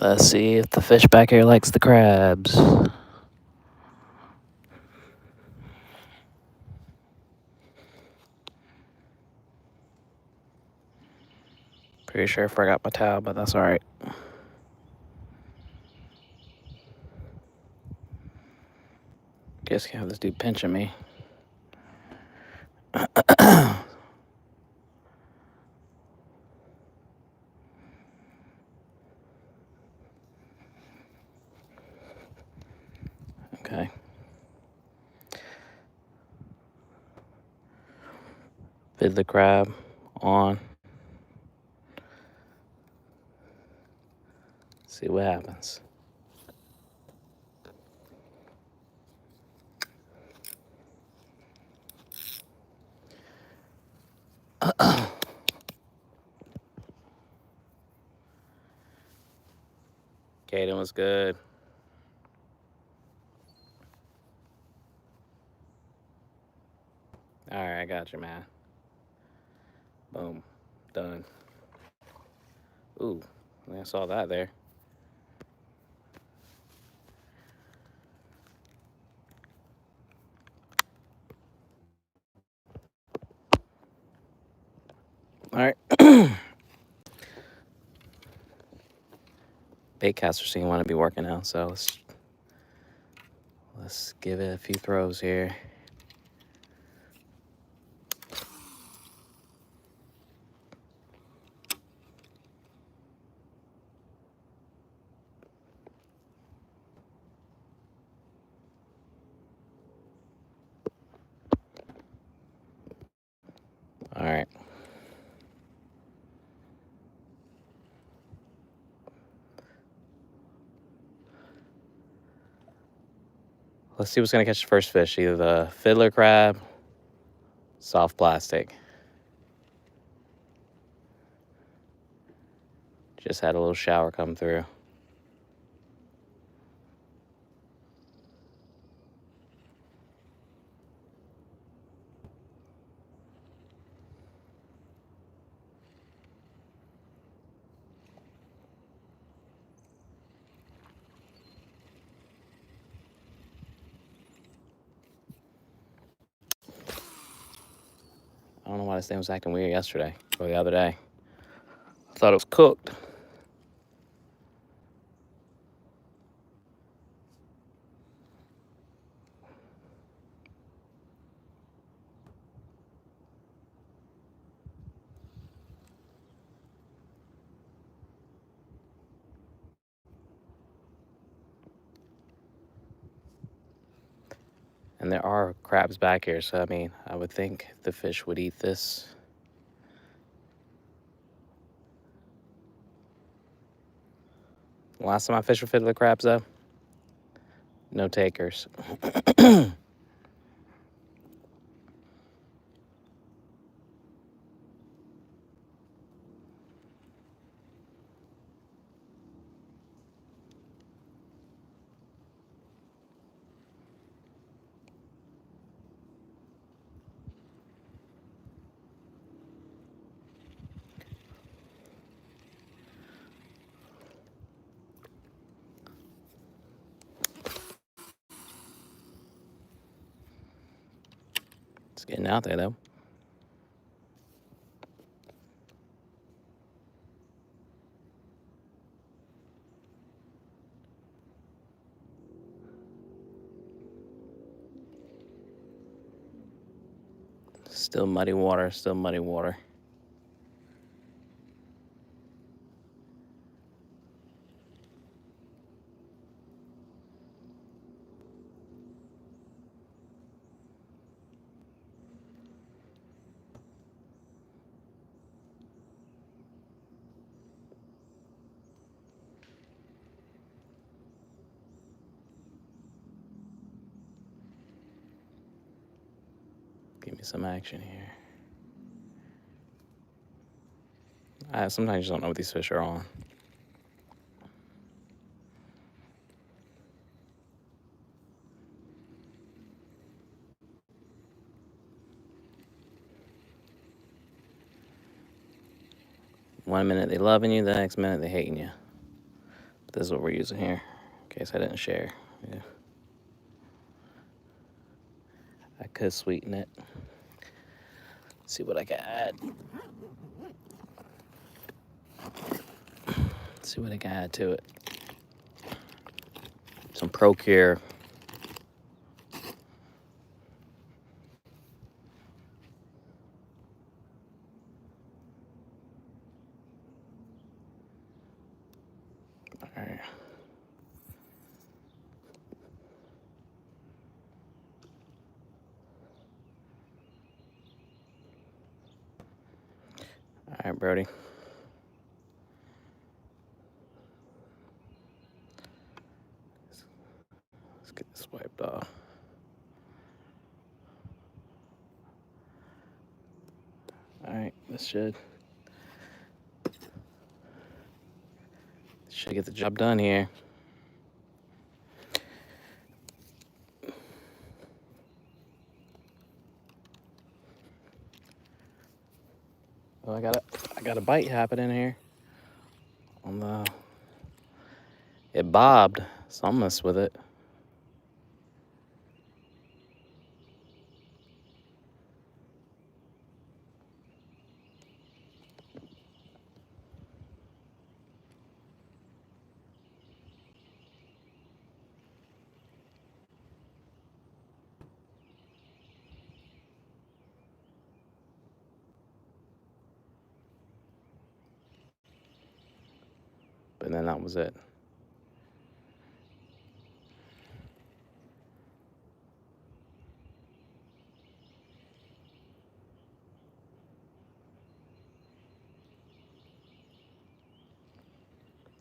Let's see if the fish back here likes the crabs. Pretty sure I forgot my towel, but that's alright. Guess you have this dude pinching me. Okay. Fiddler crab on. See what happens. Kaden was good. Alright, I got you, man. Boom. Done. Ooh, I saw that there. Alright. Baitcaster seem to want to be working now, so let's give it a few throws here. Alright. Let's see what's going to catch the first fish. Either the fiddler crab, soft plastic. Just had a little shower come through. I don't know why this thing was acting weird yesterday or the other day. I thought it was cooked. And there are crabs back here, so I mean, I would think the fish would eat this. Last time I fished for fiddler crabs, though, no takers. It's getting out there, though. Still muddy water, still muddy water. Give me some action here. Sometimes you just don't know what these fish are on. One minute they loving you, the next minute they hating you. But this is what we're using here, in case I didn't share. Yeah. I could sweeten it. See what I can add. See what I can add to it. Some Procure. All right. All right, Brody. Let's get this wiped off. All right, this should get the job done here. Oh, I got a bite happening here. It bobbed, so I'm messed with it. But then that was it.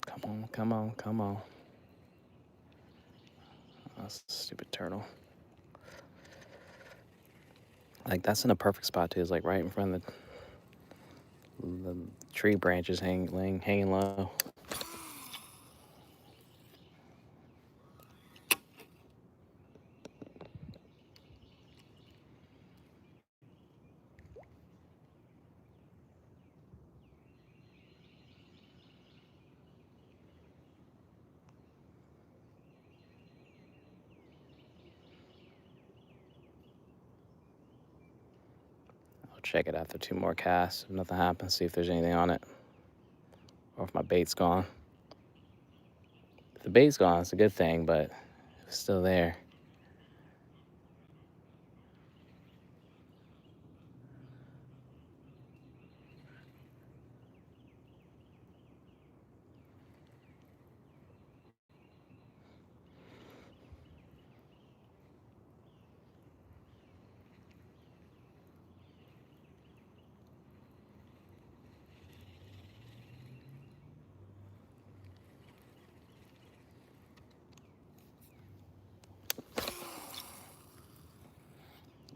Come on, come on, come on. That's a stupid turtle. Like, that's in a perfect spot, too. It's like right in front of the tree branches hanging low. I'll check it after 2 more casts. If nothing happens, see if there's anything on it. Or if my bait's gone. If the bait's gone, it's a good thing, but if it's still there.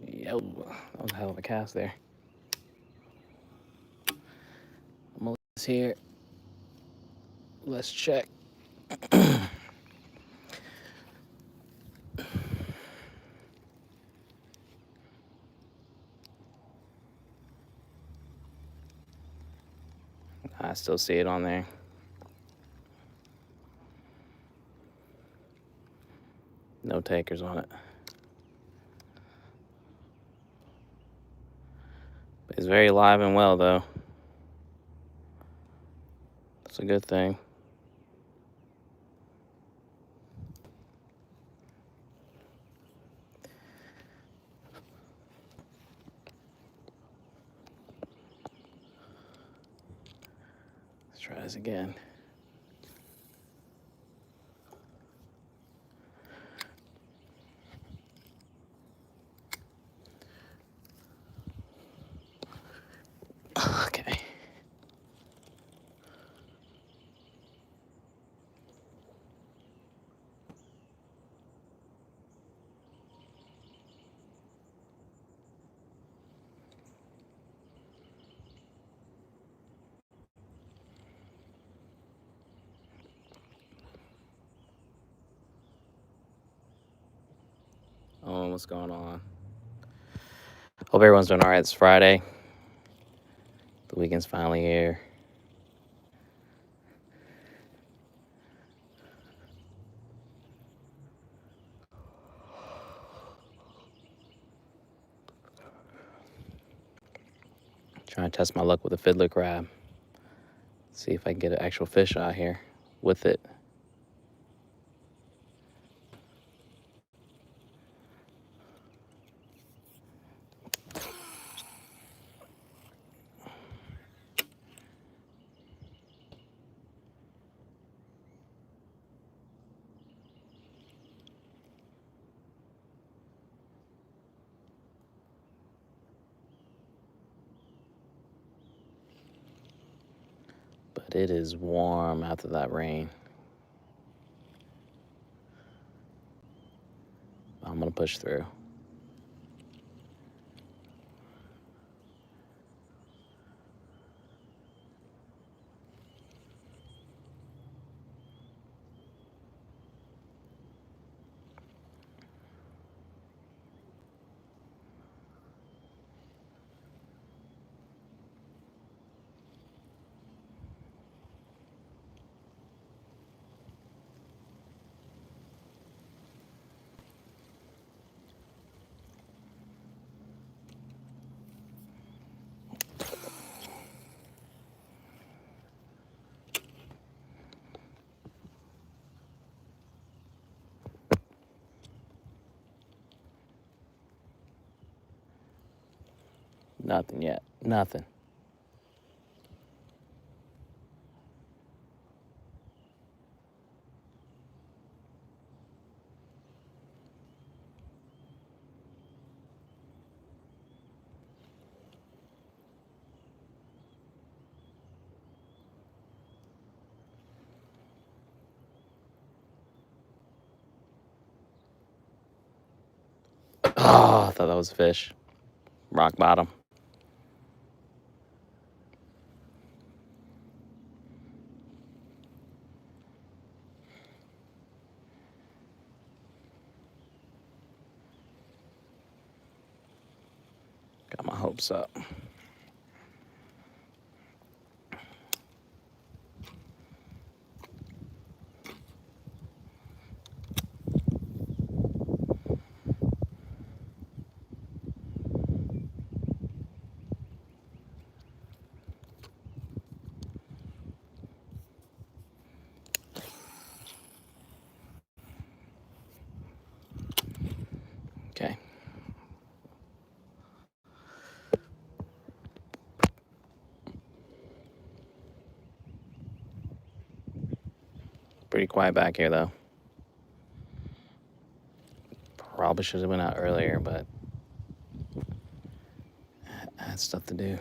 Yo, that was a hell of a cast there. I'm gonna leave this here. Let's check. I still see it on there. No takers on it. But it's very alive and well, though. That's a good thing. Let's try this again. Okay. what's going on? Hope everyone's doing all right. It's Friday. The weekend's finally here. Trying to test my luck with a fiddler crab. See if I can get an actual fish out here with it. But it is warm after that rain. I'm gonna push through. Nothing yet. Nothing. Oh, I thought that was a fish. Rock bottom. Got my hopes up. Okay. Pretty quiet back here, though. Probably should have went out earlier, but I had stuff to do.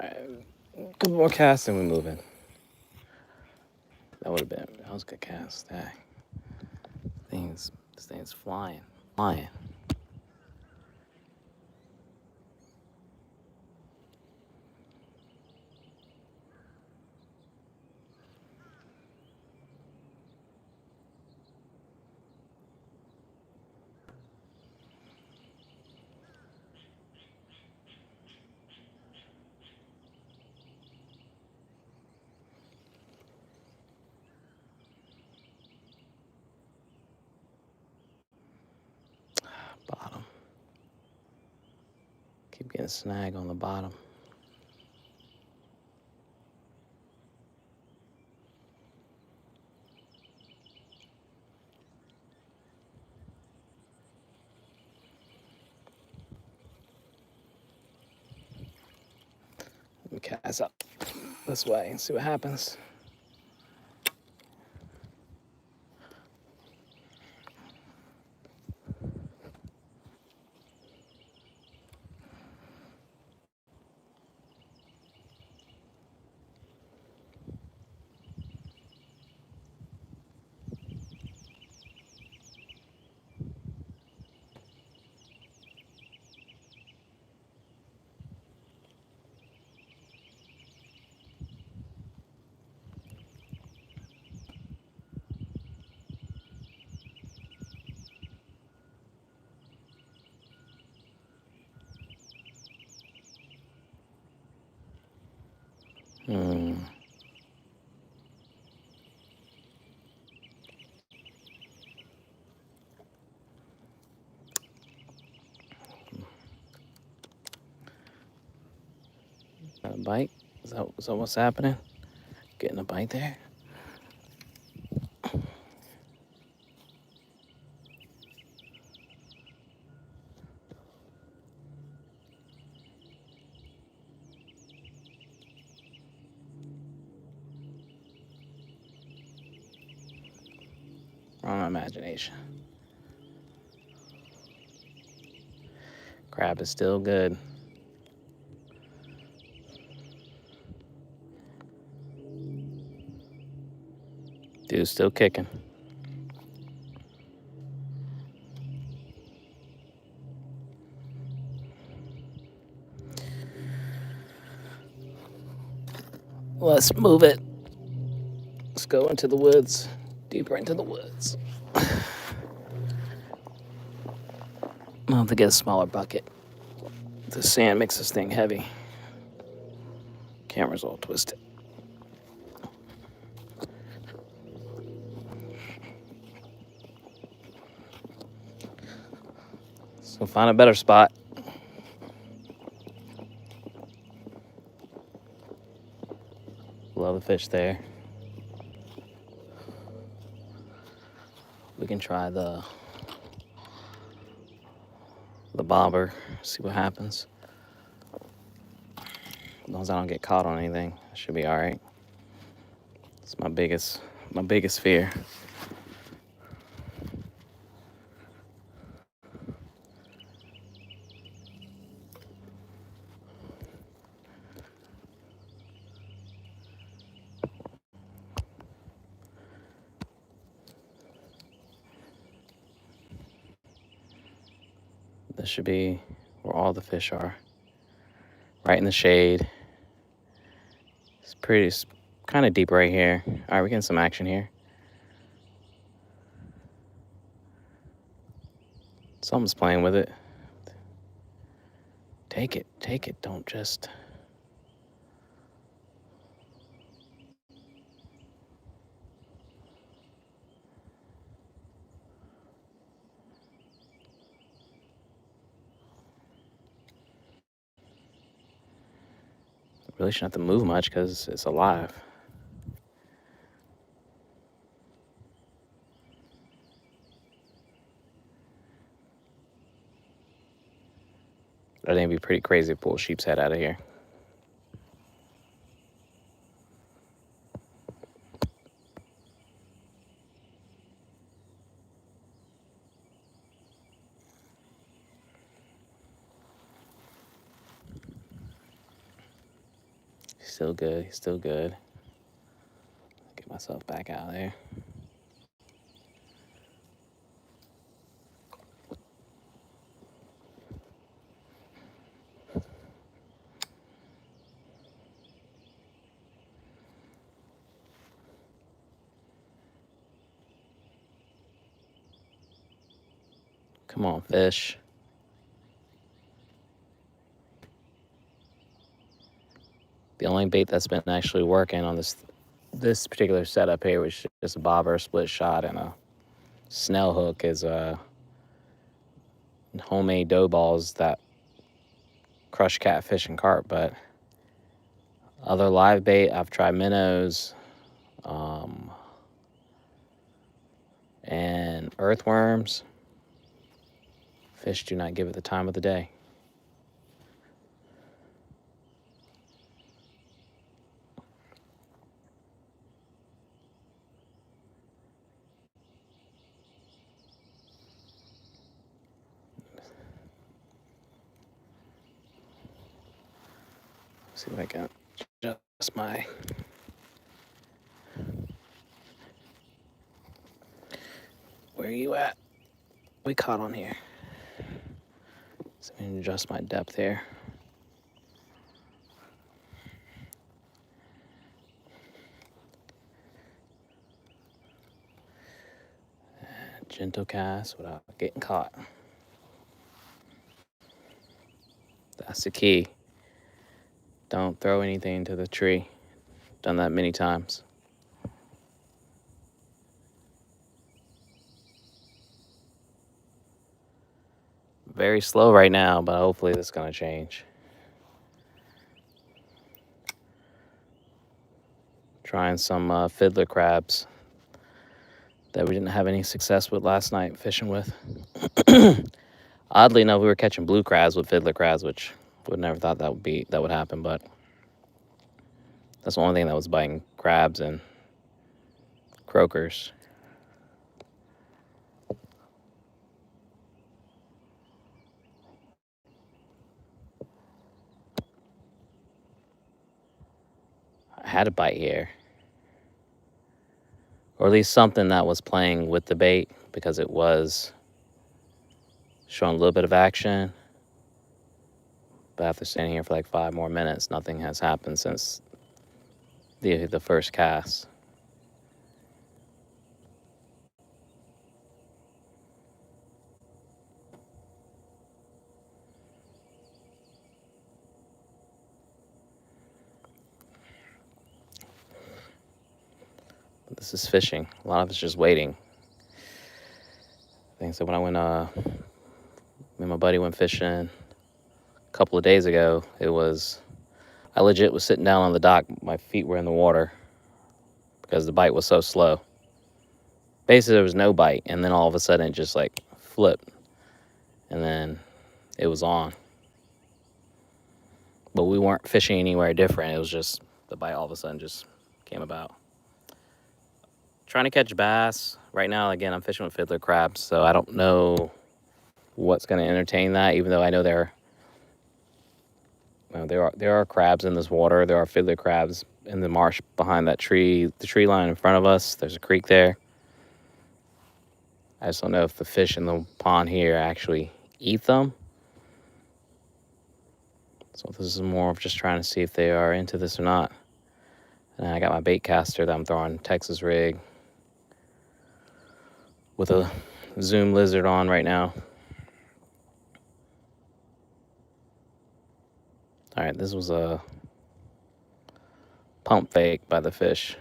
All right, a couple more casts and we're moving. That was a good cast. Dang. This thing's flying. Flying. Bottom. Keep getting snag on the bottom. Let me cast up this way and see what happens. Hmm. Got a bite? Is that what's happening? Getting a bite there? Wrong imagination. Crab is still good. Dude's still kicking. Let's move it. Let's go into the woods. Deeper into the woods. I'll have to get a smaller bucket. The sand makes this thing heavy. Camera's all twisted. So find a better spot. Love the fish there. We can try the bobber, see what happens. As long as I don't get caught on anything, I should be all right. It's my biggest fear. This should be where all the fish are. Right in the shade. It's kind of deep right here. All right, we're getting some action here. Something's playing with it. Take it. Don't just... Really shouldn't have to move much because it's alive. I think it'd be pretty crazy to pull a sheep's head out of here. Still good. Still good. Get myself back out of there. Come on, fish. The only bait that's been actually working on this particular setup here, which is just a bobber, split shot, and a snell hook, is homemade dough balls that crush catfish and carp. But other live bait, I've tried minnows and earthworms. Fish do not give it the time of the day. See if I can adjust my... Where are you at? We caught on here. So I can adjust my depth here. Gentle cast without getting caught. That's the key. Don't throw anything into the tree. Done that many times. Very slow right now, but hopefully this is going to change. Trying some fiddler crabs that we didn't have any success with last night fishing with. Oddly enough, we were catching blue crabs with fiddler crabs, which would never thought that would happen, but that's the only thing that was biting, crabs and croakers. I had a bite here, or at least something that was playing with the bait, because it was showing a little bit of action. But after standing here for like 5 more minutes, nothing has happened since the first cast. But this is fishing. A lot of it's just waiting. I think so. When I went, me and my buddy went fishing a couple of days ago, I legit was sitting down on the dock. My feet were in the water because the bite was so slow. Basically, there was no bite, and then all of a sudden it just like flipped, and then it was on. But we weren't fishing anywhere different. It was just the bite all of a sudden just came about. Trying to catch bass. Right now, again, I'm fishing with fiddler crabs, so I don't know what's going to entertain that, even though I know there are crabs in this water. There are fiddler crabs in the marsh behind that tree, the tree line in front of us. There's a creek there. I just don't know if the fish in the pond here actually eat them. So this is more of just trying to see if they are into this or not. And I got my bait caster that I'm throwing Texas rig with a Zoom lizard on right now. All right, this was a pump fake by the fish.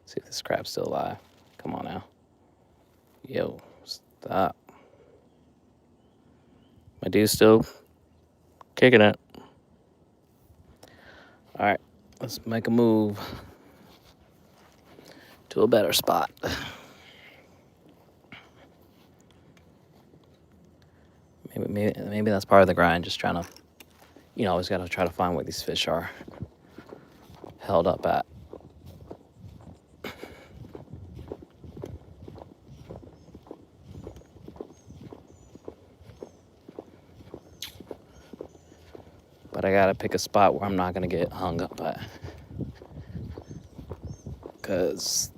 See if this crab's still alive. Come on now. Yo, stop. My dude's still kicking it. All right, let's make a move to a better spot. Maybe that's part of the grind, just trying to, always got to try to find where these fish are held up at. But I gotta pick a spot where I'm not gonna get hung up at, because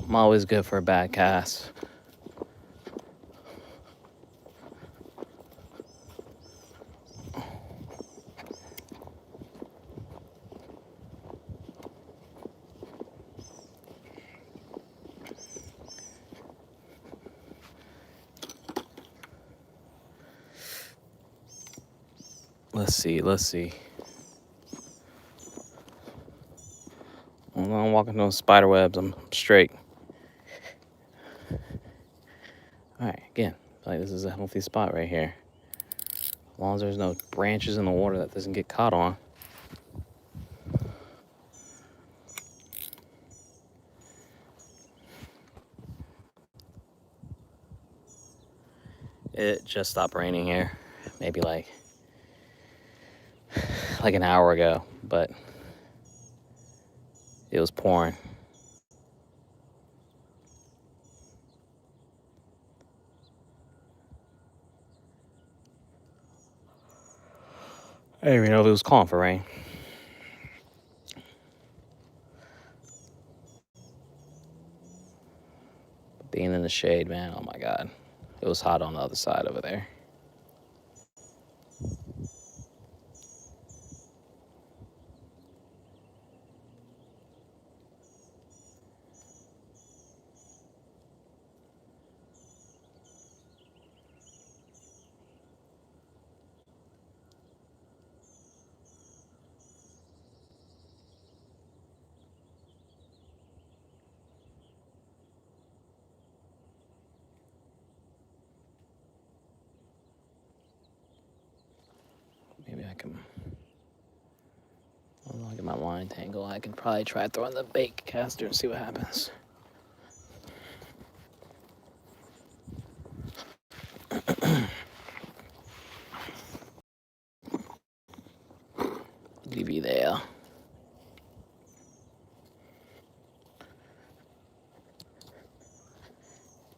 I'm always good for a bad cast. Let's see. I'm walking those spider webs. I'm straight. All right, again, like this is a healthy spot right here. As long as there's no branches in the water that doesn't get caught on. It just stopped raining here, maybe like an hour ago, but it was pouring. I didn't even know if it was calling for rain. Being in the shade, man, oh my God. It was hot on the other side over there. line tangle, I can probably try throwing the bait caster and see what happens. Leave you there.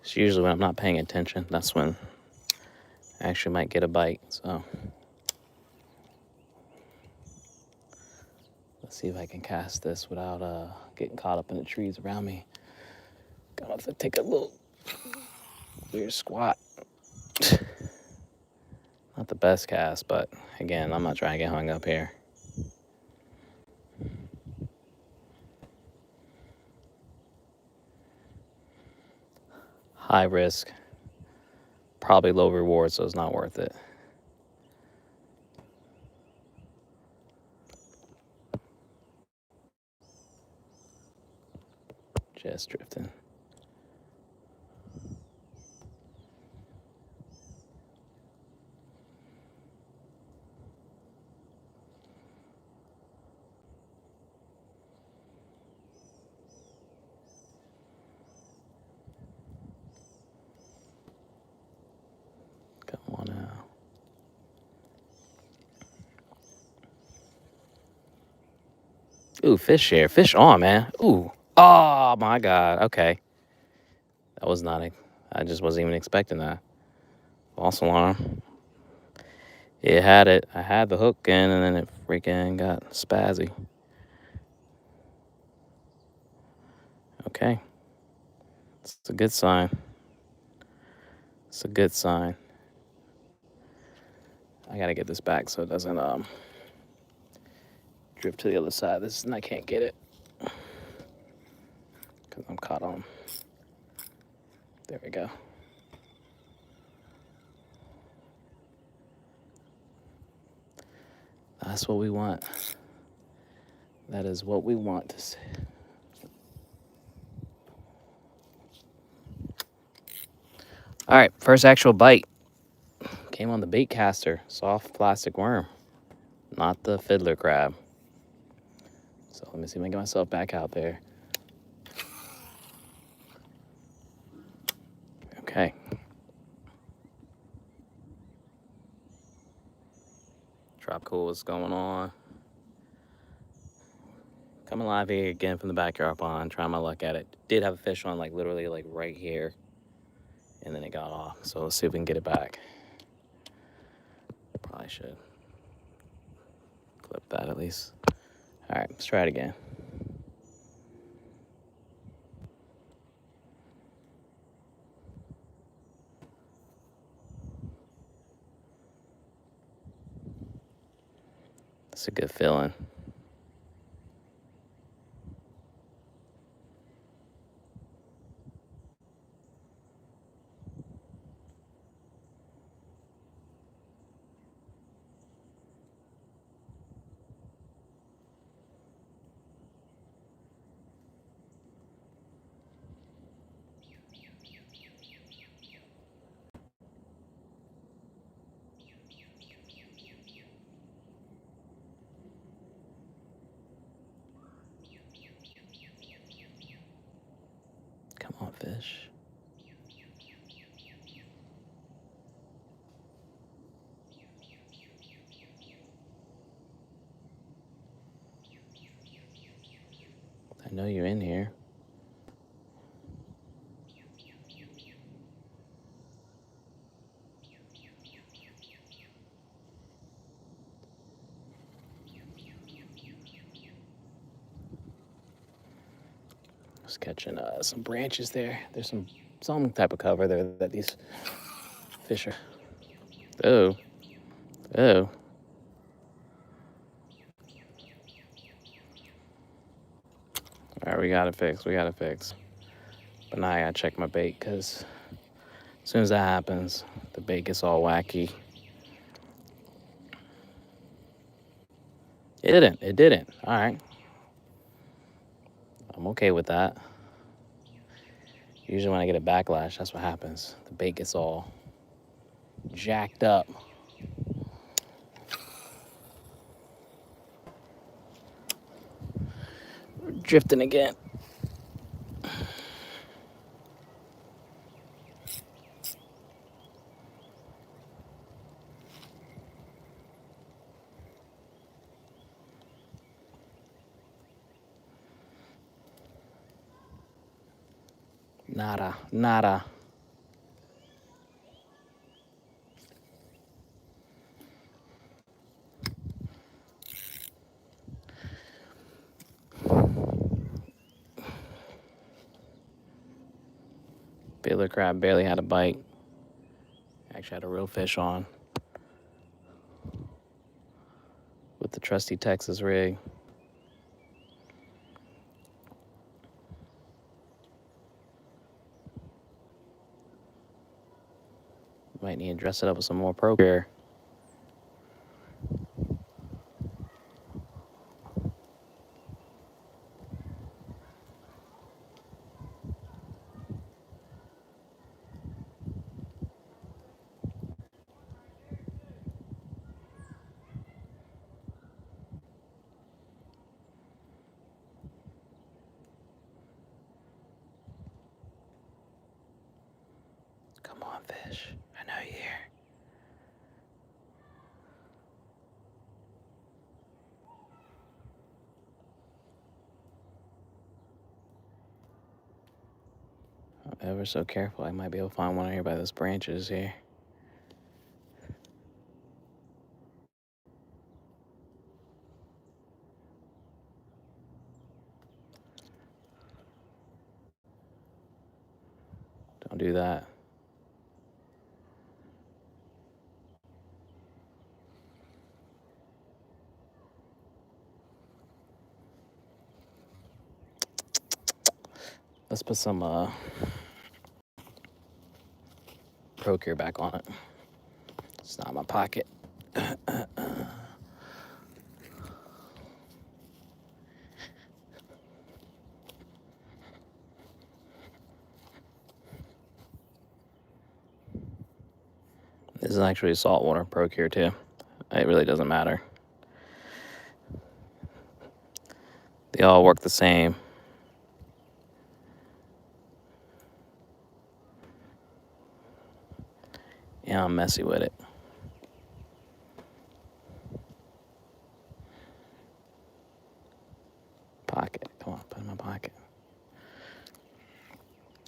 It's usually when I'm not paying attention, that's when I actually might get a bite, so. Let's see if I can cast this without getting caught up in the trees around me. Gonna have to take a little weird squat. Not the best cast, but again, I'm not trying to get hung up here. High risk, probably low reward, so it's not worth it. Just drifting. Come on now. Ooh, fish here. Fish on, man. Ooh. Oh, my God. Okay. That was not I just wasn't even expecting that. False alarm. It had it. I had the hook in, and then it freaking got spazzy. Okay. It's a good sign. It's a good sign. I gotta get this back so it doesn't drift to the other side. This and I can't get it because I'm caught on. There we go. That's what we want. That is what we want to see. All right, first actual bite came on the bait caster, soft plastic worm, not the fiddler crab. So let me see if I can get myself back out there. Okay. Tropical, what's going on? Coming live here again from the backyard pond, trying my luck at it. Did have a fish on like literally like right here, and then it got off. So let's see if we can get it back. Probably should clip that at least. All right, let's try it again. It's a good feeling. Come on, fish. I know you're in here. Just catching some branches there. There's some type of cover there that these fish are. Oh, oh. All right, we got it fixed. We got it fixed. But now I gotta check my bait because as soon as that happens, the bait gets all wacky. It didn't. It didn't. All right. I'm okay with that. Usually when I get a backlash, that's what happens. The bait gets all jacked up. drifting again. Nada, nada. Fiddler crab barely had a bite. Actually had a real fish on with the trusty Texas rig. Might need to dress it up with some more Procure. Come on, fish. I know you're here. Ever so careful. I might be able to find one here by those branches here. Don't do that. Let's put some Procure back on it. It's not in my pocket. This is actually saltwater Procure too. It really doesn't matter. They all work the same. Yeah, I'm messy with it. Pocket. Come on, put it in my pocket.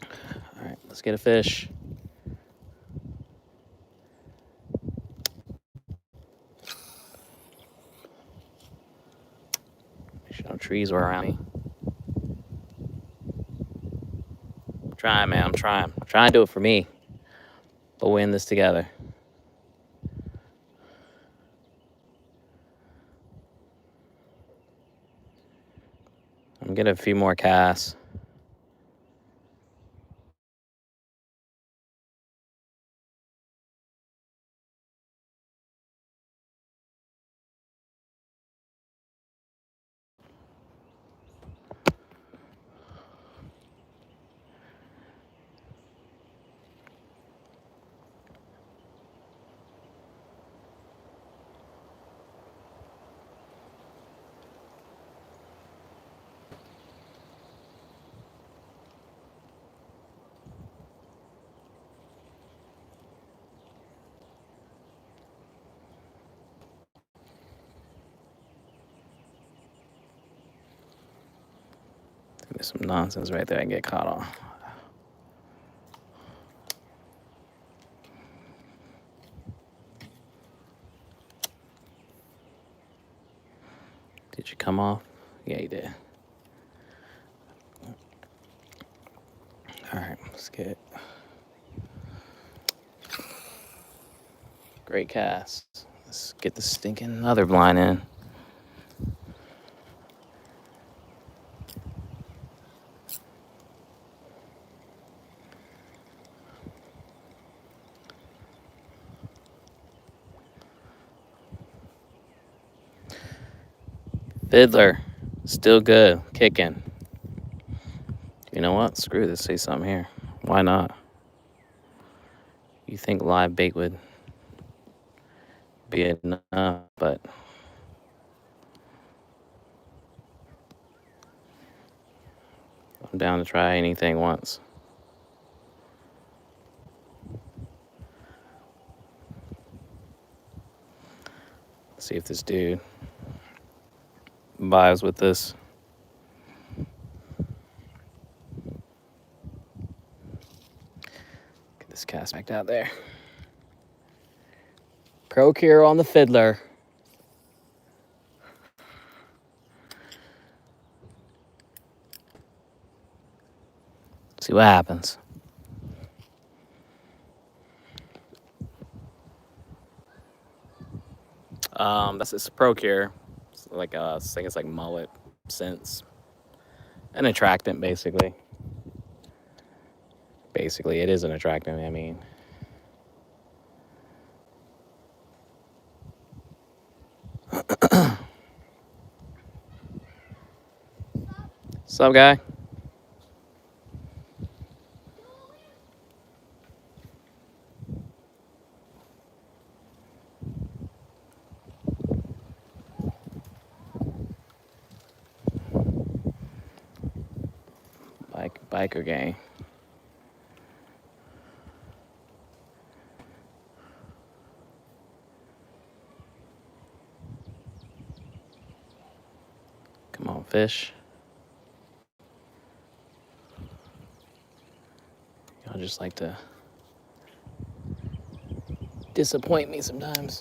All right, let's get a fish. Make sure no trees were around me. I'm trying, man. I'm trying. I'm trying to do it for me. But we're in this together. I'm getting a few more casts. There's some nonsense right there I can get caught on. Did you come off? Yeah, you did. All right, let's get great cast. Let's get the stinking other blind in. Fiddler, still good, kicking. You know what? Screw this. Say something here. Why not? You think live bait would be enough, but I'm down to try anything once. See if this dude vibes with this. Get this cast back out there. Procure on the fiddler. See what happens. That's this procure. It's like I think it's like mullet scents. An attractant, basically. Basically, it is an attractant. I mean, what's up, guy? Biker gang. Come on, fish. Y'all just like to disappoint me sometimes.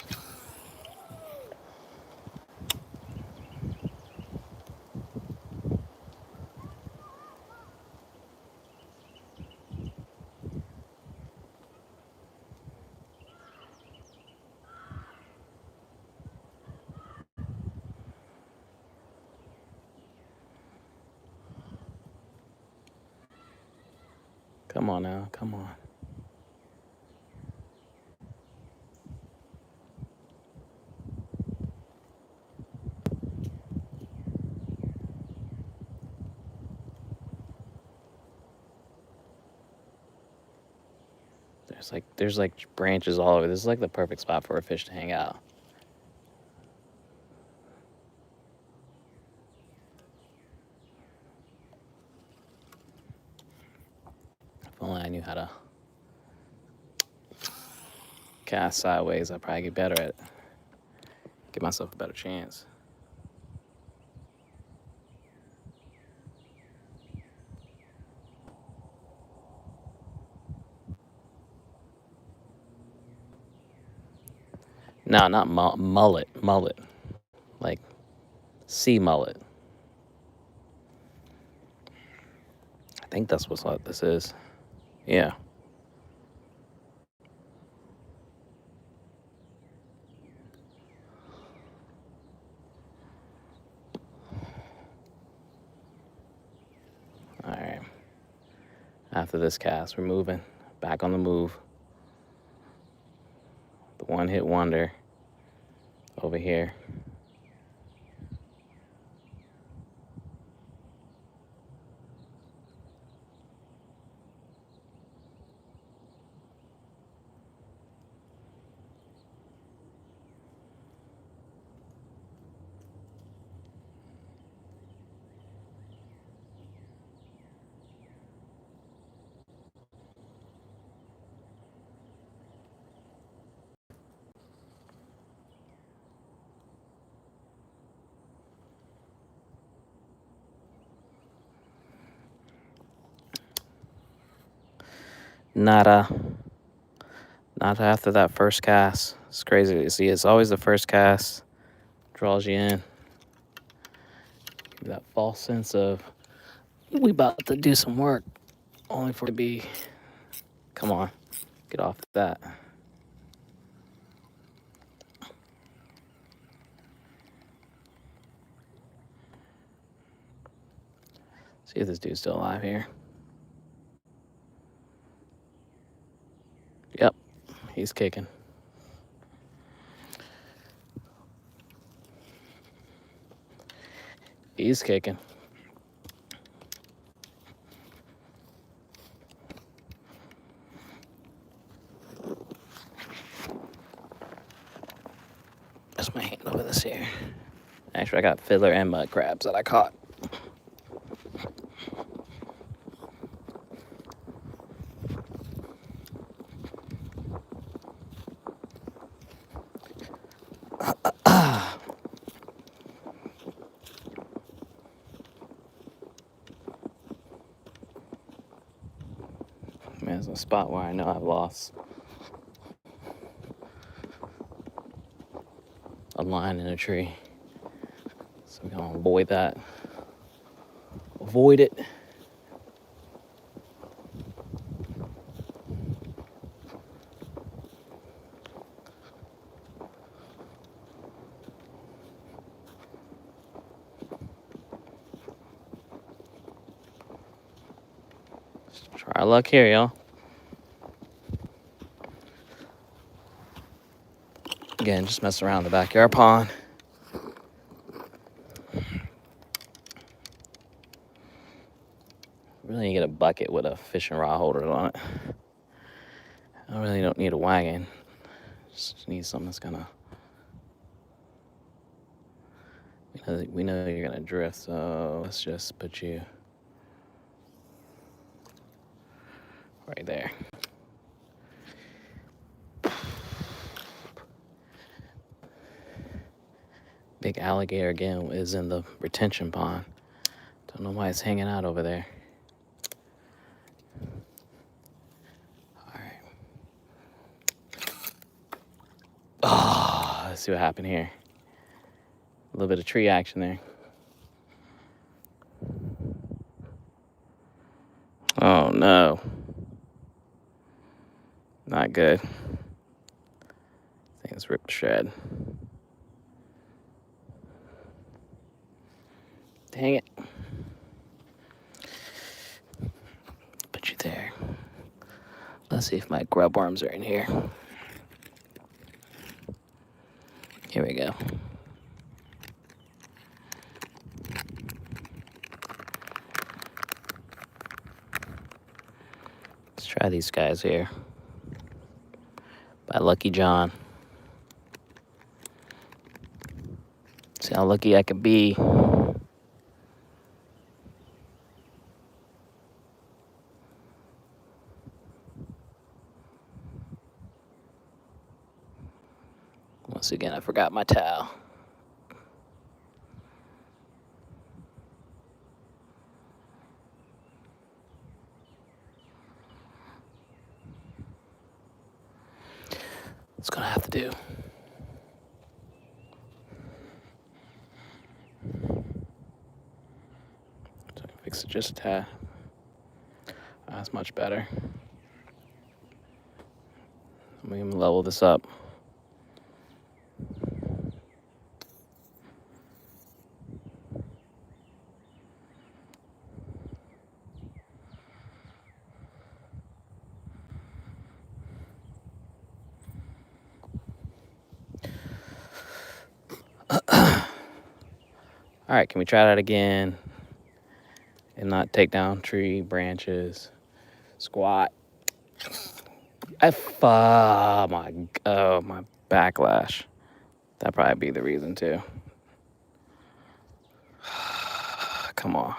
Come on now, come on. There's like branches all over. This is like the perfect spot for a fish to hang out. If only I knew how to cast sideways, I'd probably get better at it. Give myself a better chance. No, not mullet. Like sea mullet. I think that's what this is. Yeah. All right. After this cast, we're moving. Back on the move. The one-hit wonder over here. Nada after that first cast. It's crazy to see. It's always the first cast draws you in. That false sense of we about to do some work, only for it to be, come on, get off that. See if this dude's still alive here. Yep, he's kicking. He's kicking. That's my hand over this here. Actually, I got fiddler and mud crabs that I caught. There's a spot where I know I've lost a line in a tree. So we're gonna avoid that. Avoid it. Just try our luck here, y'all. Again, just messing around the backyard pond. Really need to get a bucket with a fishing rod holder on it. I really don't need a wagon. Just need something that's gonna. We know you're gonna drift, so let's just put you right there. Big alligator again is in the retention pond. Don't know why it's hanging out over there. All right. Oh, let's see what happened here. A little bit of tree action there. Oh no. Not good. Things ripped to shred. Dang it. Put you there. Let's see if my grub worms are in here. Here we go. Let's try these guys here. By Lucky John. See how lucky I could be. Once again, I forgot my towel. It's gonna have to do. So I fix it just a tad. That's much better. I'm gonna level this up. All right, can we try that again and not take down tree branches? Squat. My backlash. That'd probably be the reason too. Come on.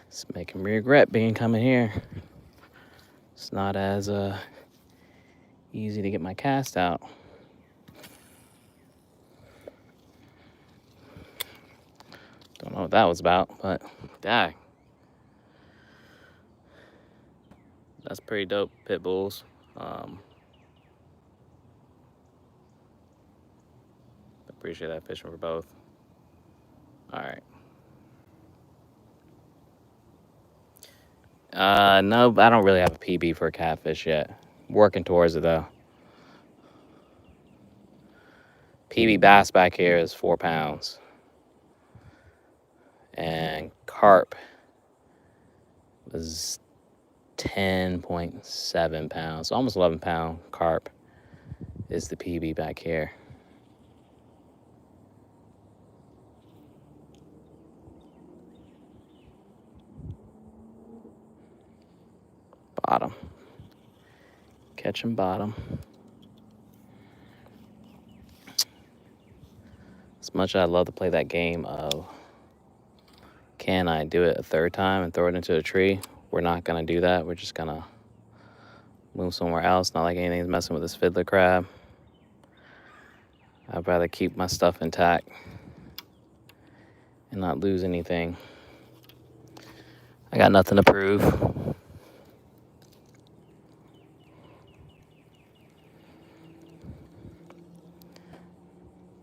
It's making me regret coming here. It's not as easy to get my cast out. Don't know what that was about, but dang. That's pretty dope, pit bulls. Appreciate that fishing for both. All right. No, I don't really have a PB for a catfish yet. Working towards it though. PB bass back here is 4 pounds. And carp was 10.7 pounds. So almost 11-pound carp is the PB back here. Bottom. Catching bottom. As much as I'd love to play that game of can I do it a third time and throw it into a tree, we're not going to do that. We're just going to move somewhere else. Not like anything's messing with this fiddler crab. I'd rather keep my stuff intact and not lose anything. I got nothing to prove.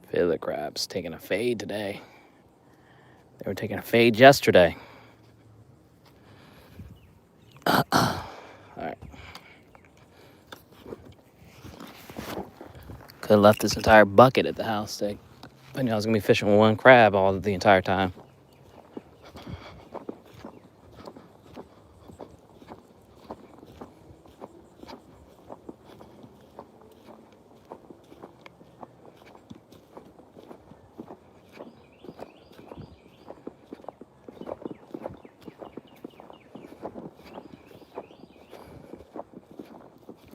Fiddler crabs taking a fade today. They were taking a fade yesterday. All right. Could have left this entire bucket at the house. I knew I was gonna be fishing with one crab all the entire time.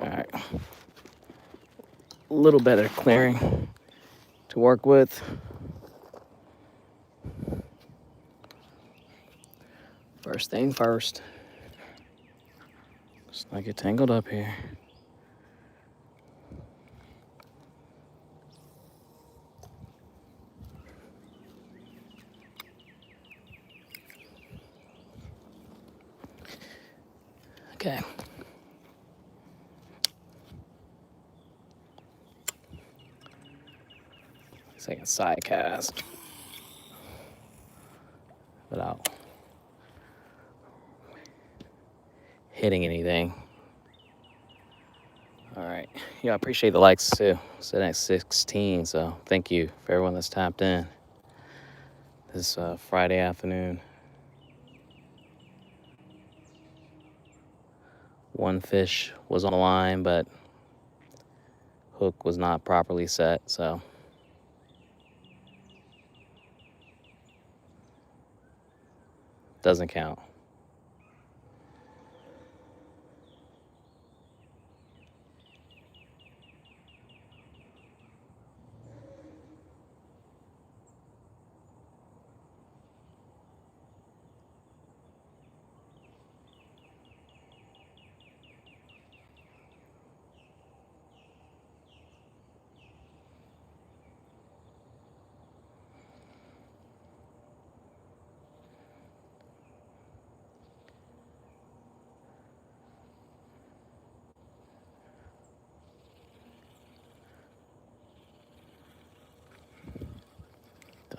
All right. A little better clearing to work with. First thing first. Just not get tangled up here. Okay. Second side cast without hitting anything. All right. Yeah, I appreciate the likes too. Sitting at 16, so thank you for everyone that's tapped in this Friday afternoon. One fish was on the line, but hook was not properly set, so doesn't count.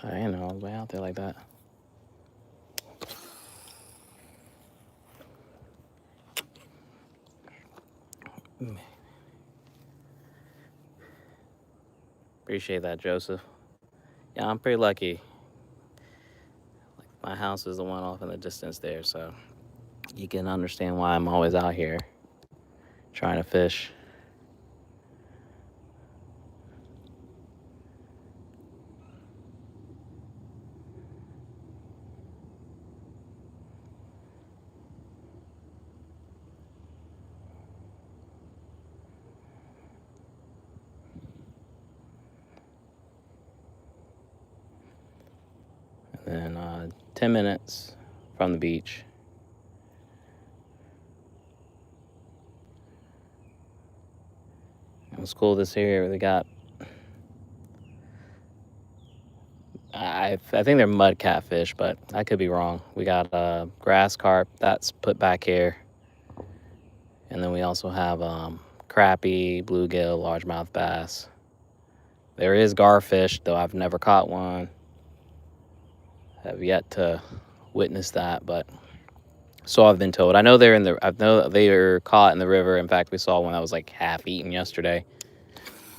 I didn't know I was way out there like that. Appreciate that, Joseph. Yeah, I'm pretty lucky. Like, my house is the one off in the distance there, so you can understand why I'm always out here trying to fish. And then 10 minutes from the beach. It was cool this year. They got, I think they're mud catfish, but I could be wrong. We got grass carp that's put back here. And then we also have crappie, bluegill, largemouth bass. There is garfish, though I've never caught one. Have yet to witness that, but so I've been told. I know I know they are caught in the river. In fact, we saw one that was like half eaten yesterday,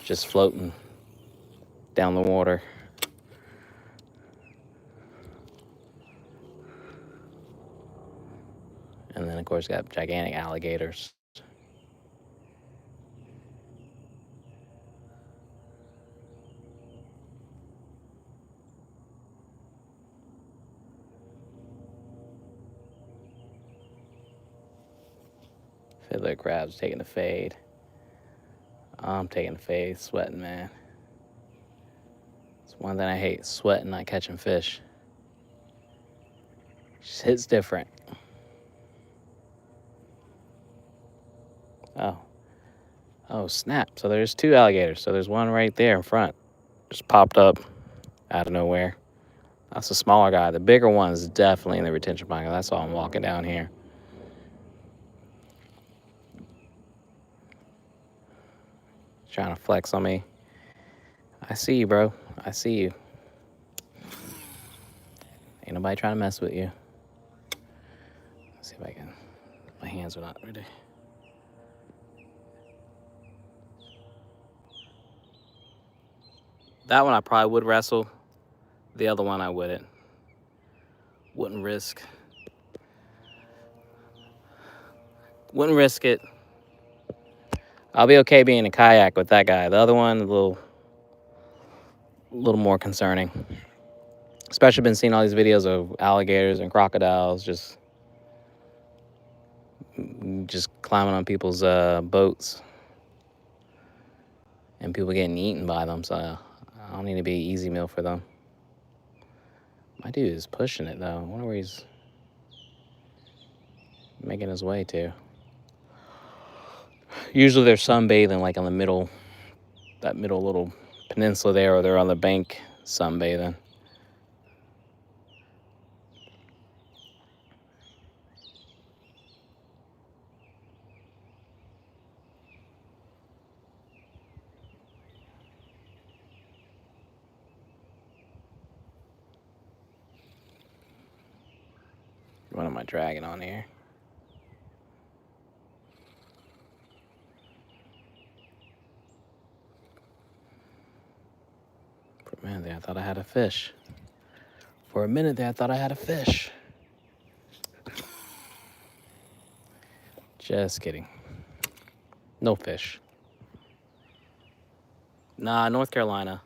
just floating down the water. And then, of course, got gigantic alligators. Fiddler crabs taking the fade. I'm taking the fade, sweating, man. It's one thing I hate, sweating, not catching fish. Just hits different. Oh, snap. So there's two alligators. So there's one right there in front. just popped up out of nowhere. That's a smaller guy. The bigger one is definitely in the retention pond. That's why I'm walking down here. Trying to flex on me. I see you, bro. I see you. Ain't nobody trying to mess with you. Let's see if I can. My hands are not ready. That one I probably would wrestle. The other one I wouldn't. Wouldn't risk. Wouldn't risk it. I'll be okay being in a kayak with that guy. The other one, a little more concerning. Especially been seeing all these videos of alligators and crocodiles just climbing on people's boats and people getting eaten by them. So I don't need to be an easy meal for them. My dude is pushing it though. I wonder where he's making his way to. Usually they're sunbathing like on the middle, that middle little peninsula there, or they're on the bank sunbathing. What am I dragging on here? For a minute there, I thought I had a fish. For a minute there, I thought I had a fish. Just kidding. No fish. Nah, North Carolina.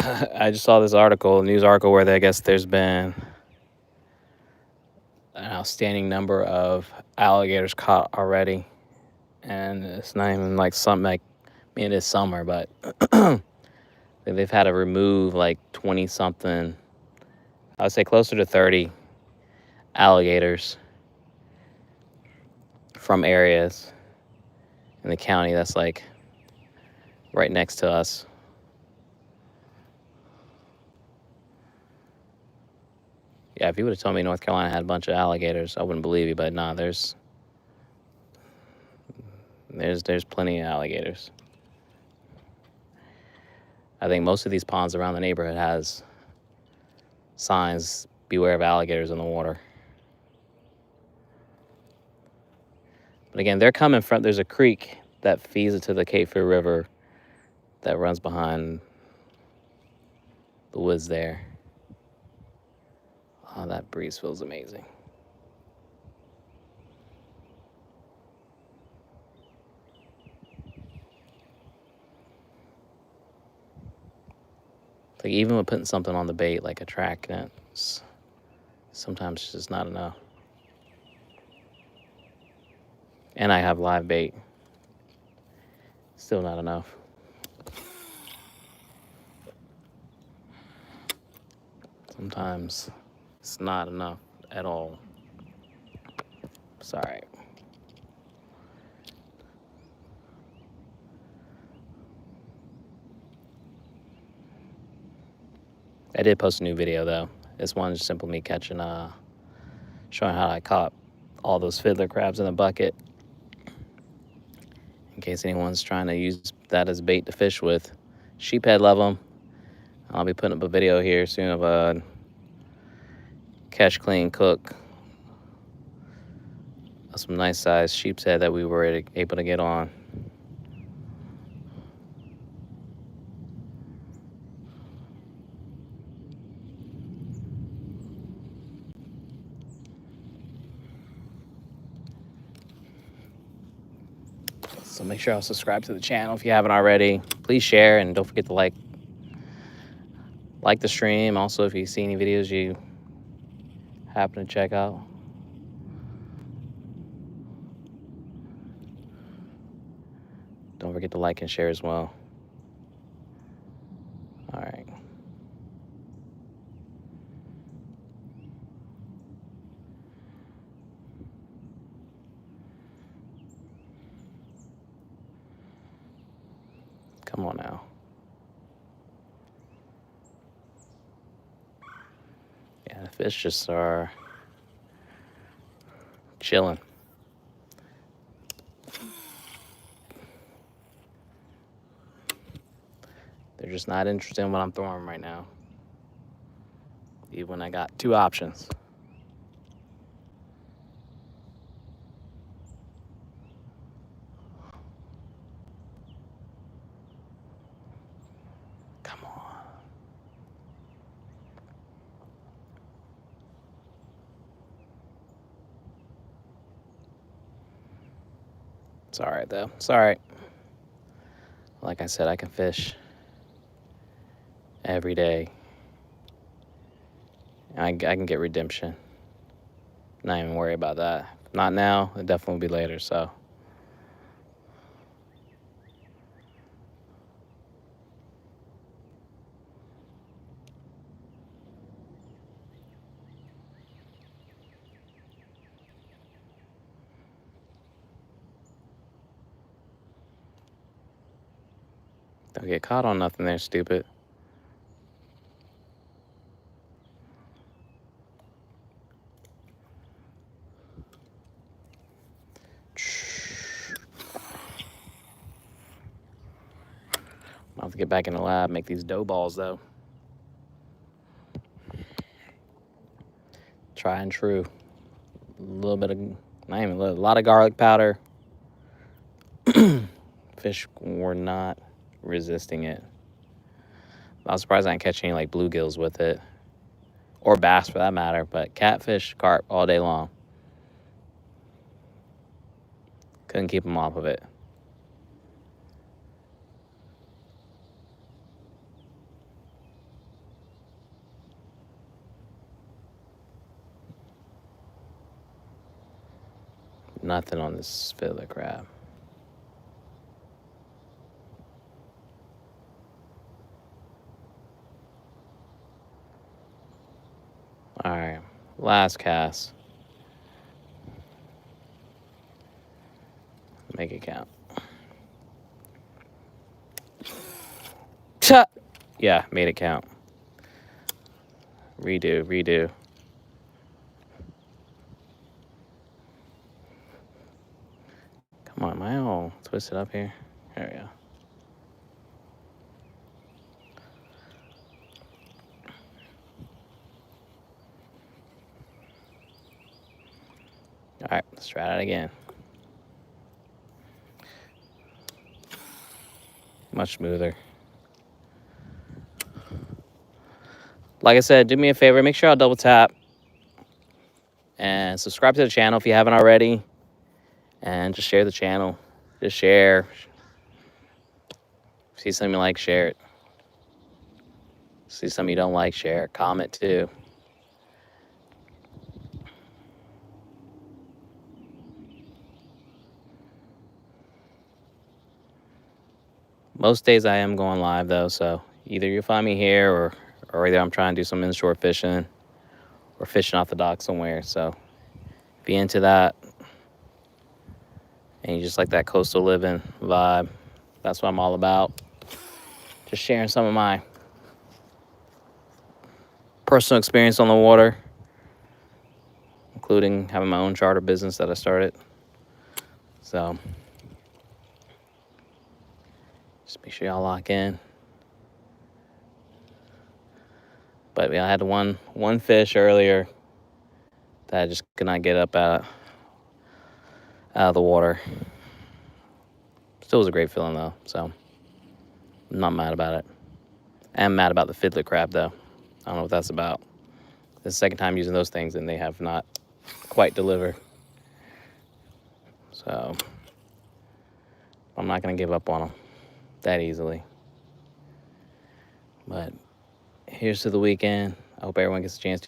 I just saw this article, a news article, where I guess there's been an outstanding number of alligators caught already. And it's not even like something like, I mean, it is summer, but they've had to remove like 20 something, I would say closer to 30 alligators from areas in the county that's like right next to us. Yeah, if you would have told me North Carolina had a bunch of alligators, I wouldn't believe you, but nah, there's plenty of alligators. I think most of these ponds around the neighborhood has signs, beware of alligators in the water. But again, they're coming from, there's a creek that feeds into the Cape Fear River that runs behind the woods there. Oh, that breeze feels amazing. Like even with putting something on the bait, like attractant, sometimes it's just not enough. And I have live bait. Still not enough. Sometimes it's not enough at all. Sorry. I did post a new video though. This one is simply me catching, showing how I caught all those fiddler crabs in a bucket. In case anyone's trying to use that as bait to fish with. Sheephead love them. I'll be putting up a video here soon of a catch, clean, cook of some nice sized sheep's head that we were able to get on. So make sure I'll subscribe to the channel if you haven't already. Please share and don't forget to like the stream. Also, if you see any videos you happen to check out. Don't forget to like and share as well. All right. Come Come on now. Yeah, the fish just are chilling. They're just not interested in what I'm throwing right now. Even when I got two options. Come on. It's all right, though. It's all right. Like I said, I can fish every day. I can get redemption. Not even worry about that. Not now. It'll definitely be later, so. Don't get caught on nothing there, stupid. I'll have to get back in the lab, make these dough balls, though. Try and true. A little bit of, not even a little, a lot of garlic powder. Fish were not resisting it. I was surprised I didn't catch any like bluegills with it, or bass for that matter, but catfish, carp all day long. Couldn't keep them off of it. Nothing on this fiddler crab. All right, last cast. Make it count. Yeah, made it count. Redo. Come on, am I all twisted up here? There we go. All right, let's try it again. Much smoother. Like I said, do me a favor, make sure I'll double tap and subscribe to the channel if you haven't already, and just share the channel. Just share. See something you like, share it. See something you don't like, share it. Comment too. Most days I am going live though, so either you'll find me here or either I'm trying to do some inshore fishing or fishing off the dock somewhere. So if you're into that and you just like that coastal living vibe, that's what I'm all about. Just sharing some of my personal experience on the water, including having my own charter business that I started. So just make sure y'all lock in. But yeah, I had one fish earlier that I just could not get up out of the water. Still was a great feeling though, so I'm not mad about it. I am mad about the fiddler crab though. I don't know what that's about. It's the second time using those things and they have not quite delivered. So I'm not gonna give up on them that easily. But here's to the weekend. I hope everyone gets a chance to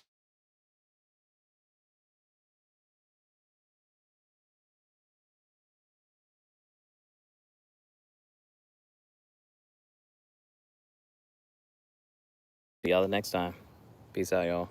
see y'all the next time. Peace out, y'all.